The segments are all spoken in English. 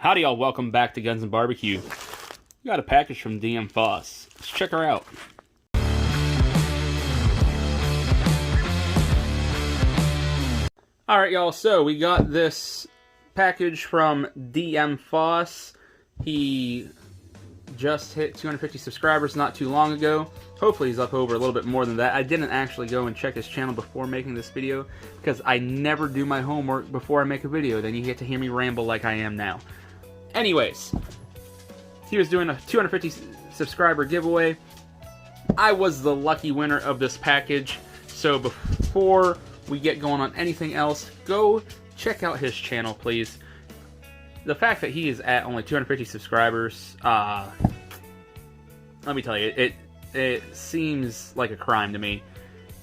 Howdy y'all, welcome back to Gunsnbbq. We got a package from DM Faas. Let's check her out. Alright y'all, so we got this package from DM Faas. He just hit 250 subscribers not too long ago. Hopefully he's up over a little bit more than that. I didn't actually go and check his channel before making this video because I never do my homework before I make a video. Then you get to hear me ramble like I am now. Anyways, he was doing a 250 subscriber giveaway. I was the lucky winner of this package. So before we get going on anything else, go check out his channel, please. The fact that he is at only 250 subscribers, let me tell you, it seems like a crime to me.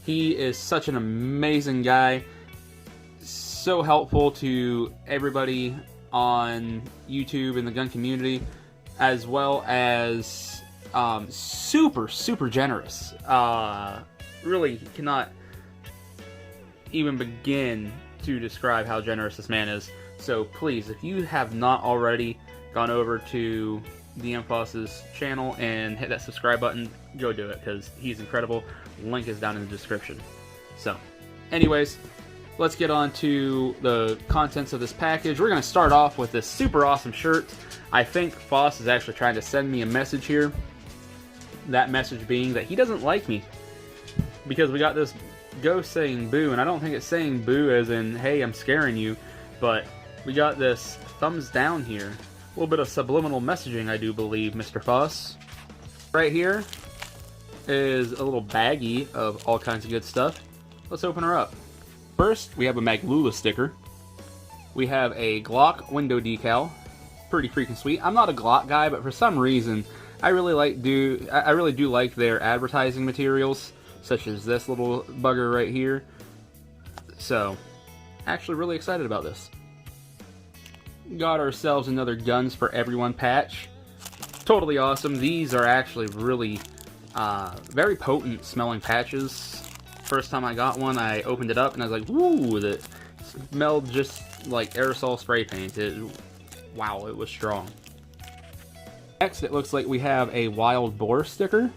He is such an amazing guy, so helpful to everybody on YouTube and the gun community, as well as super generous. Really cannot even begin to describe how generous this man is. So please, if you have not already gone over to DM Faas's channel and hit that subscribe button, go do it, because he's incredible. Link is down in the description. So, anyways, let's get on to the contents of this package. We're going to start off with this super awesome shirt. I think Faas is actually trying to send me a message here. That message being that he doesn't like me, because we got this ghost saying boo, and I don't think it's saying boo as in, hey, I'm scaring you, but we got this thumbs down here. A little bit of subliminal messaging, I do believe, Mr. Faas. Right here is a little baggie of all kinds of good stuff. Let's open her up. First, we have a Maglula sticker. We have a Glock window decal. Pretty freaking sweet. I'm not a Glock guy, but for some reason, I really do like their advertising materials, such as this little bugger right here. So, actually really excited about this. Got ourselves another Guns for Everyone patch. Totally awesome. These are actually really very potent smelling patches. First time I got one, I opened it up and I was like, woo, that smelled just like aerosol spray paint. Wow, it was strong. Next, it looks like we have a Wild Boar sticker.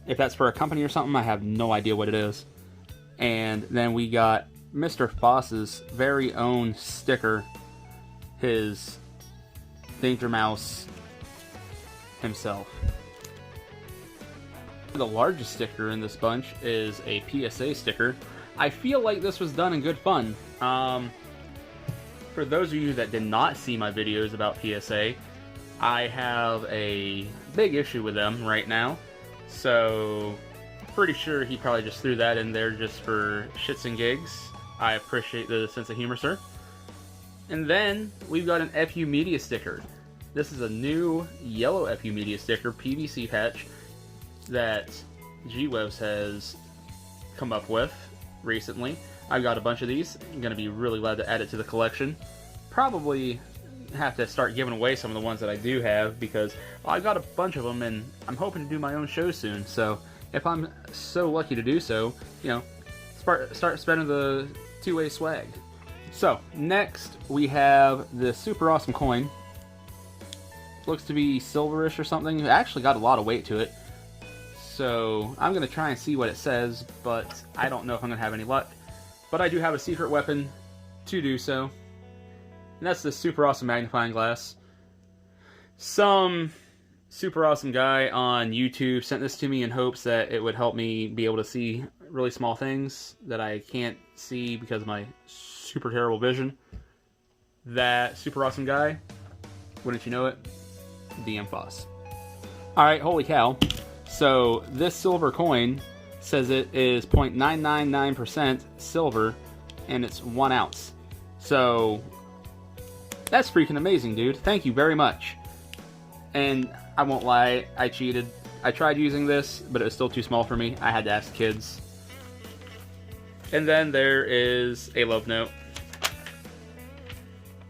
If that's for a company or something, I have no idea what it is. And then we got Mr. Faas's very own sticker, his Danger Mouse himself. The largest sticker in this bunch is a PSA sticker. I feel like this was done in good fun. For those of you that did not see my videos about PSA, I have a big issue with them right now. So, pretty sure he probably just threw that in there just for shits and gigs. I appreciate the sense of humor, sir. And then, we've got an FU Media sticker. This is a new yellow FU Media sticker, PVC patch, that G-Webs has come up with recently. I've got a bunch of these. I'm going to be really glad to add it to the collection. Probably have to start giving away some of the ones that I do have, because I've got a bunch of them and I'm hoping to do my own show soon. So if I'm so lucky to do so, you know, start spending the two-way swag. So next we have this super awesome coin. Looks to be silverish or something. It actually got a lot of weight to it. So I'm going to try and see what it says, but I don't know if I'm going to have any luck. But I do have a secret weapon to do so. And that's the super awesome magnifying glass. Some super awesome guy on YouTube sent this to me in hopes that it would help me be able to see really small things that I can't see because of my super terrible vision. That super awesome guy, wouldn't you know it, DM Faas. Alright, holy cow. So this silver coin says it is 0.999% silver and it's 1 ounce. So that's freaking amazing, dude. Thank you very much. And I won't lie, I cheated. I tried using this, but it was still too small for me. I had to ask kids. And then there is a love note.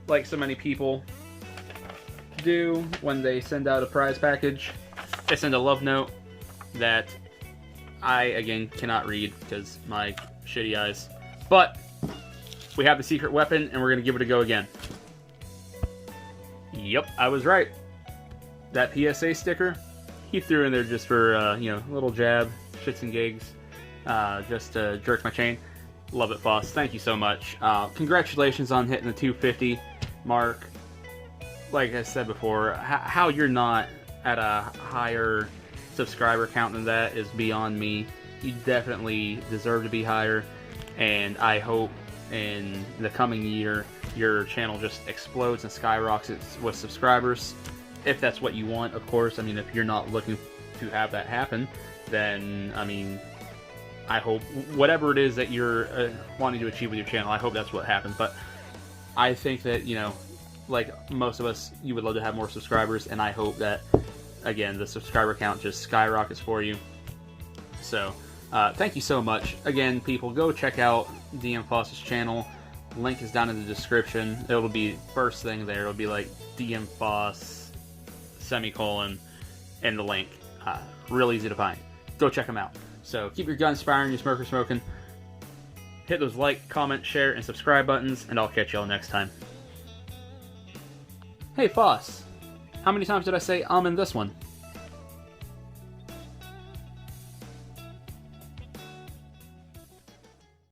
Like so many people do when they send out a prize package. They send a love note that I, again, cannot read because my shitty eyes. But we have the secret weapon, and we're going to give it a go again. Yep, I was right. That PSA sticker, he threw in there just for, you know, a little jab, shits and gigs, just to jerk my chain. Love it, Faas. Thank you so much. Congratulations on hitting the 250 mark. Like I said before, how you're not at a higher subscriber count than that is beyond me. You definitely deserve to be higher, and I hope in the coming year your channel just explodes and skyrockets with subscribers, if that's what you want, of course. I mean, if you're not looking to have that happen, then, I mean, I hope whatever it is that you're wanting to achieve with your channel, I hope that's what happens. But I think that, you know, like most of us, you would love to have more subscribers, and I hope that, again, the subscriber count just skyrockets for you. So, thank you so much. Again, people, go check out DM Faas's channel. Link is down in the description. It'll be first thing there. It'll be like DM Faas, semicolon, and the link. Real easy to find. Go check them out. So keep your guns firing, your smoker smoking. Hit those like, comment, share, and subscribe buttons, and I'll catch y'all next time. Hey, Faas. How many times did I say in this one?